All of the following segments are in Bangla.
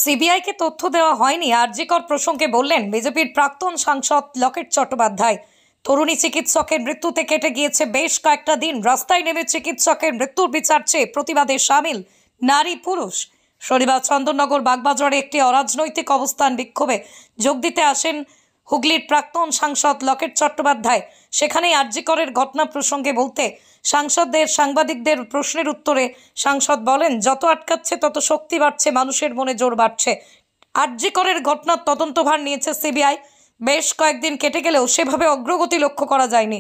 সিবিআইকে তথ্য দেওয়া হয়নি আরজিকর প্রসঙ্গে বললেন বিজেপির প্রাক্তন সাংসদ লকেট চট্টোপাধ্যায়। তরুণী চিকিৎসকের মৃত্যুতে কেটে গিয়েছে বেশ কয়েকটা দিন। রাস্তায় নেমে চিকিৎসকের মৃত্যুর বিচার চেয়ে প্রতিবাদে সামিল নারী পুরুষ। শনিবার চন্দননগর বাগবাজারে একটি অরাজনৈতিক অবস্থান বিক্ষোভে যোগ দিতে আসেন হুগলির প্রাক্তন সাংসদ লকেট চট্টোপাধ্যায়। সেখানেই আরজিকরের ঘটনা প্রসঙ্গে বলতে সাংবাদিকদের প্রশ্নের উত্তরে সাংসদ বলেন, যত আটকাচ্ছে তত শক্তি বাড়ছে, মানুষের মনে জোর বাড়ছে। আরজিকরের ঘটনার তদন্তভার নিয়েছে সিবিআই। বেশ কয়েকদিন কেটে গেলেও সেভাবে অগ্রগতি লক্ষ্য করা যায়নি।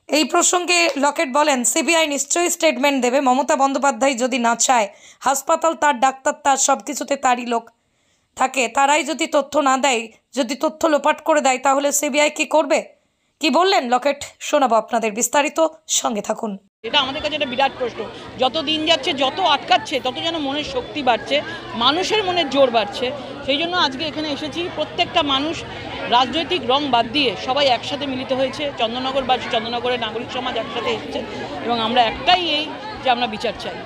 এই প্রসঙ্গে লকেট বলেন, সিবিআই নিশ্চয়ই স্টেটমেন্ট দেবে। মমতা বন্দ্যোপাধ্যায় যদি না চায়, হাসপাতাল তার, ডাক্তার তার, সব কিছুতে তারই লোক থাকে, তারাই যদি তথ্য না দেয়, যদি তথ্য লোপাট করে দেয়, তাহলে সিবিআই কি করবে? কি বললেন লকেট, শোনাবো আপনাদের, বিস্তারিত সঙ্গে থাকুন। এটা আমাদের কাছে একটা বিরাট প্রশ্ন। যত দিন যাচ্ছে, যত আটকাচ্ছে, তত যেন মনের শক্তি বাড়ছে, মানুষের মনের জোর বাড়ছে। সেই জন্য আজকে এখানে এসেছি। প্রত্যেকটা মানুষ রাজনৈতিক রং বাদ দিয়ে সবাই একসাথে মিলিত হয়েছে। চন্দননগরবাসী, চন্দননগরের নাগরিক সমাজ একসাথে এসেছে এবং আমরা একটাই যে আমরা বিচার চাই।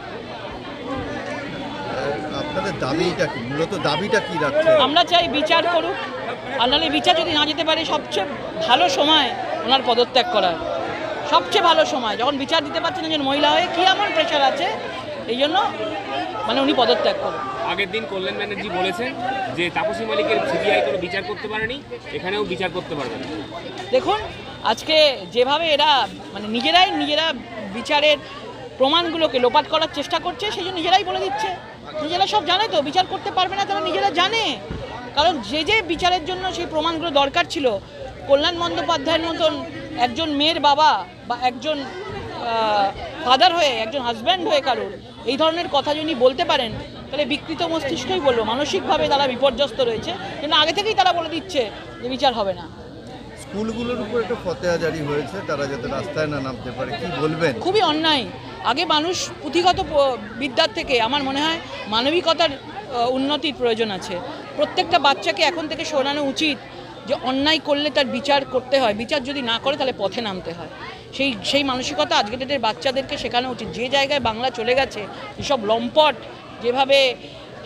আপনাদের দাবিটা কি? মূলত দাবিটা কি রাখছেন? আমরা চাই বিচার করুক, আর নাহলে বিচার যদি না যেতে পারে, সবচেয়ে ভালো সময় ওনার পদত্যাগ করার, সবচেয়ে ভালো সময় যখন বিচার দিতে পারছেন একজন মহিলা হয়ে, কি এমন প্রেশার আছে, এই জন্য উনি পদত্যাগ করেন। আগের দিন কল্যাণ ব্যানার্জি বলেছেন যে তাপসী মালিকের সিবিআই কোনো বিচার করতে পারেনি, এখানেও বিচার করতে পারবে না। দেখুন, আজকে যেভাবে এরা নিজেরা বিচারের প্রমাণগুলোকে লোপাট করার চেষ্টা করছে, সেই জন্য নিজেরাই বলে দিচ্ছে। নিজেরা সব জানে তো, বিচার করতে পারবে না, তারা নিজেরা জানে। কারণ যে বিচারের জন্য সেই প্রমাণগুলো দরকার ছিল, কল্যাণ বন্দ্যোপাধ্যায়ের মতন একজন মেয়ের বাবা বা একজন ফাদার হয়ে, একজন হাজব্যান্ড হয়ে কারোর এই ধরনের কথা যদি বলতে পারেন, তাহলে বিকৃত মস্তিষ্কই বলবো, মানসিকভাবে তারা বিপর্যস্ত রয়েছে। কিন্তু আগে থেকেই তারা বলে দিচ্ছে যে বিচার হবে না। স্কুলগুলোর উপর একটা ফতোয়া জারি হয়েছে, তারা যাতে রাস্তায় না নামতে পারে, কি বলবেন? খুবই অন্যায়। আগে মানুষ পুঁথিগত বিদ্যার থেকে আমার মনে হয় মানবিকতার উন্নতির প্রয়োজন আছে। প্রত্যেকটা বাচ্চাকে এখন থেকে শোনানো উচিত যে অন্যায় করলে তার বিচার করতে হয়, বিচার যদি না করে তাহলে পথে নামতে হয়। সেই মানসিকতা আজকের ডেটের বাচ্চাদেরকে শেখানো উচিত। যে জায়গায় বাংলা চলে গেছে, যেসব লম্পট, যেভাবে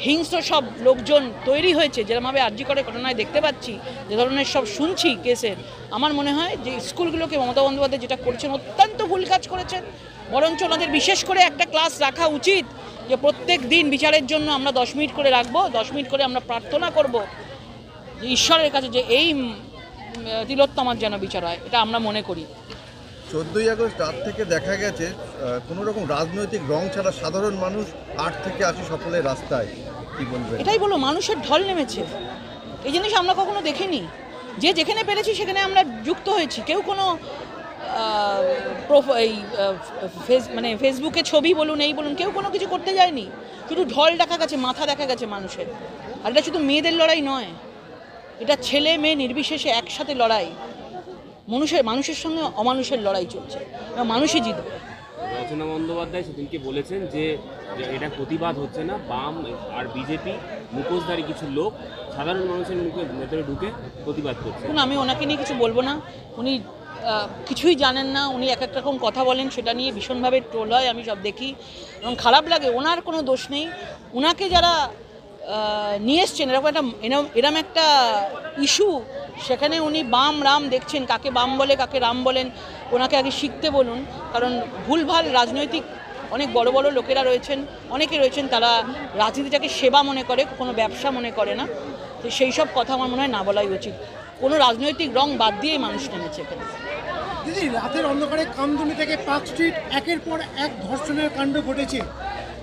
হিংস্র সব লোকজন তৈরি হয়েছে, যেরকমভাবে আরজিকরের ঘটনায় দেখতে পাচ্ছি, যে ধরনের সব শুনছি কেসের, আমার মনে হয় যে স্কুলগুলোকে মমতা বন্দ্যোপাধ্যায় যেটা করেছেন অত্যন্ত ভুল কাজ করেছেন। বরঞ্চ ওনাদের বিশেষ করে একটা ক্লাস রাখা উচিত যে প্রত্যেক দিন বিচারের জন্য আমরা 10 মিনিট করে রাখবো, 10 মিনিট করে আমরা প্রার্থনা করব যে ঈশ্বরের কাছে যে এই তিলোত্তমার যেন বিচার হয়। এটা আমরা মনে করি। 14ই আগস্ট রাত থেকে দেখা গেছে কোনো রকম রাজনৈতিক রং ছাড়া সাধারণ মানুষ 8 থেকে 80 সকলে রাস্তায়, কি বলবেন? এটাই বলো, মানুষের ঢল নেমেছে। এই জিনিস আমরা কখনো দেখিনি। যে যেখানে পেরেছি সেখানে আমরা যুক্ত হয়েছি। কেউ কোনো ফেসবুকে ছবি বলুন, এই বলুন, কেউ কোনো কিছু করতে যায়নি। শুধু ঢল দেখা গেছে, মাথা দেখা গেছে মানুষের। আর এটা শুধু মেয়েদের লড়াই নয়, এটা ছেলে মেয়ে নির্বিশেষে একসাথে লড়াই। মানুষের সঙ্গে অমানুষের লড়াই চলছে, মানুষই জিতবে। রচনা বন্দ্যোপাধ্যায় সেদিনকে বলেছেন যে এটা প্রতিবাদ হচ্ছে না, বাম আর বিজেপি মুখোশধারী কিছু লোক সাধারণ মানুষের মুখের ভেতরে ঢুকে প্রতিবাদ করছে। আমি ওনাকে নিয়ে কিছু বলবো না। উনি কিছুই জানেন না। উনি এক এক রকম কথা বলেন, সেটা নিয়ে ভীষণভাবে ট্রোল হয়, আমি সব দেখি এবং খারাপ লাগে। ওনার কোনো দোষ নেই। ওনাকে যারা নিয়ে এসছেন এরকম একটা ইস্যু, সেখানে উনি বাম রাম দেখছেন, কাকে বাম বলে কাকে রাম বলেন, ওনাকে আগে শিখতে বলুন। কারণ ভুলভাল রাজনৈতিক অনেক বড় বড় লোকেরা রয়েছেন, অনেকে রয়েছেন, তারা রাজনীতিটাকে সেবা মনে করে, কোনো ব্যবসা মনে করে না। তো সেই সব কথা আমার মনে হয় না বলাই উচিত। কোনো রাজনৈতিক রং বাদ দিয়েই মানুষ নেমেছে এখানে। দিদি, রাতের অন্ধকারে কামদুনি থেকে পার্ক স্ট্রিট একের পর এক ধর্ষণের কাণ্ড ঘটেছে।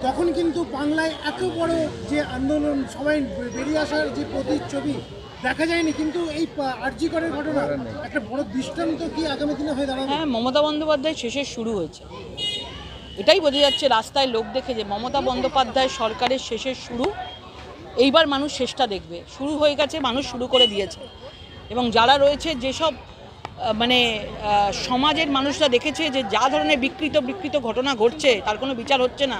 তখন কিন্তু বাংলায় এত বড় যে আন্দোলন, সবাই বেরিয়ে আসার যে প্রতিচ্ছবি দেখা যায়নি, কিন্তু এই আরজিকরের ঘটনা একটা বড় দৃষ্টান্ত কি আগামী দিনে হয়ে দাঁড়াবে? হ্যাঁ, মমতা বন্দ্যোপাধ্যায় শেষের শুরু হয়েছে, এটাই বোঝা যাচ্ছে। রাস্তায় লোক দেখে যে মমতা বন্দ্যোপাধ্যায় সরকারের শেষের শুরু। এইবার মানুষ শেষটা দেখবে। শুরু হয়ে গেছে, মানুষ শুরু করে দিয়েছে। এবং যারা রয়েছে, যেসব সমাজের মানুষরা দেখেছে যে যা ধরনের বিকৃত ঘটনা ঘটছে, তার কোনো বিচার হচ্ছে না,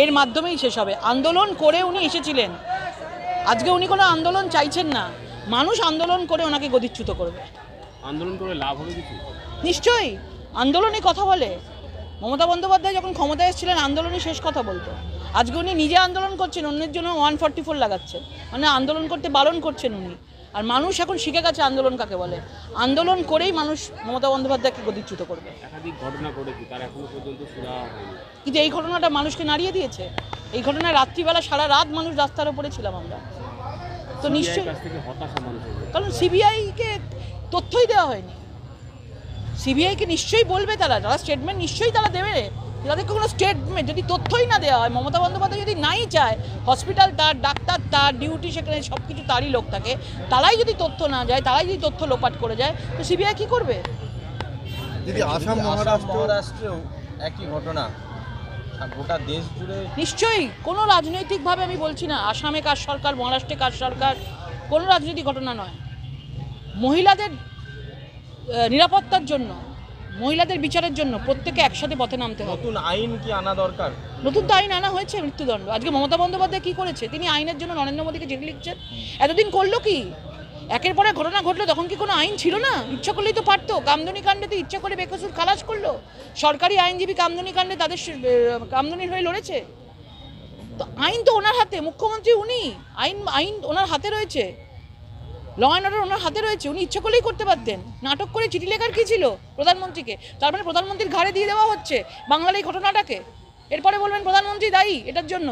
এর মাধ্যমেই শেষ হবে। আন্দোলন করে উনি এসেছিলেন, আজকে উনি কোনো আন্দোলন চাইছেন না। মানুষ আন্দোলন করে ওনাকে গদিচ্যুত করবে। আন্দোলন করে লাভ হবে কিছু? নিশ্চয়ই। আন্দোলনে কথা বলে, মমতা বন্দ্যোপাধ্যায় যখন ক্ষমতায় এসেছিলেন আন্দোলনই শেষ কথা বলতো। আজকে উনি নিজে আন্দোলন করছেন, অন্যের জন্য 144 লাগাচ্ছেন, মানে আন্দোলন করতে বারণ করছেন উনি। আর মানুষ এখন শিখে গেছে আন্দোলন কাকে বলে। আন্দোলন করেই মানুষ মমতা বন্দ্যোপাধ্যায়কে গদিচ্যুত করবে। একাধিক ঘটনা ঘটেছে, তার এখনো পর্যন্ত সুরাহা হয়নি। কিন্তু এই ঘটনাটা মানুষকে নাড়িয়ে দিয়েছে। এই ঘটনায় রাত্রিবেলা সারা রাত মানুষ রাস্তার উপরে ছিলাম আমরা। তো নিশ্চয়ই কাছ থেকে হতাশা মানুষের, কারণ সিবিআইকে তথ্যই দেওয়া হয়নি। সিবিআইকে নিশ্চয়ই বলবে, তারা স্টেটমেন্ট নিশ্চয়ই তারা দেবে। তাদেরকে কোনো স্টেটমেন্ট যদি তথ্যই না দেওয়া হয়, মমতা বন্দ্যোপাধ্যায় যদি নাই চায়, হসপিটাল তার, ডাক্তার তার, ডিউটি সেখানে সব কিছু তারই লোক থাকে, তারাই যদি তথ্য না যায়, তারাই যদি তথ্য লোপাট করে যায়, তো সিবিআই কী করবে? যদি আসাম মহারাষ্ট্রেও একই ঘটনা, গোটা দেশ জুড়ে নিশ্চয়ই কোনো রাজনৈতিকভাবে আমি বলছি না আসামে কার সরকার, মহারাষ্ট্রে কার সরকার, কোনো রাজনৈতিক ঘটনা নয়। মহিলাদের নিরাপত্তার জন্য, মহিলাদের বিচারের জন্য প্রত্যেকে একসাথে পথে নামতে হবে। নতুন আইন কি আনা দরকার? নতুন তো আইন আনা হয়েছে, মৃত্যুদণ্ড। আজকে মমতা বন্দ্যোপাধ্যায় কী করেছে? তিনি আইনের জন্য নরেন্দ্র মোদীকে চিঠি লিখছেন। এতদিন করলো কি? একের পরে ঘটনা ঘটলো, তখন কি কোনো আইন ছিল না? ইচ্ছা করলেই তো পারতো। কামদুনি কাণ্ডে ইচ্ছা করে বেকসুর খালাস করলো। সরকারি আইনজীবী কামদুনি কাণ্ডে তাদের কামদুনির হয়ে লড়েছে। তো আইন তো ওনার হাতে, মুখ্যমন্ত্রী উনি, আইন ওনার হাতে রয়েছে, ল অ্যান্ড অর্ডার ওনার হাতে রয়েছে। উনি ইচ্ছা করলেই করতে পারতেন। নাটক করে চিঠি লেখার কী ছিল প্রধানমন্ত্রীকে? তার মানে প্রধানমন্ত্রীর ঘাড়ে দিয়ে দেওয়া হচ্ছে বাংলার এই ঘটনাটাকে। এরপরে বলবেন প্রধানমন্ত্রী দায়ী এটার জন্য।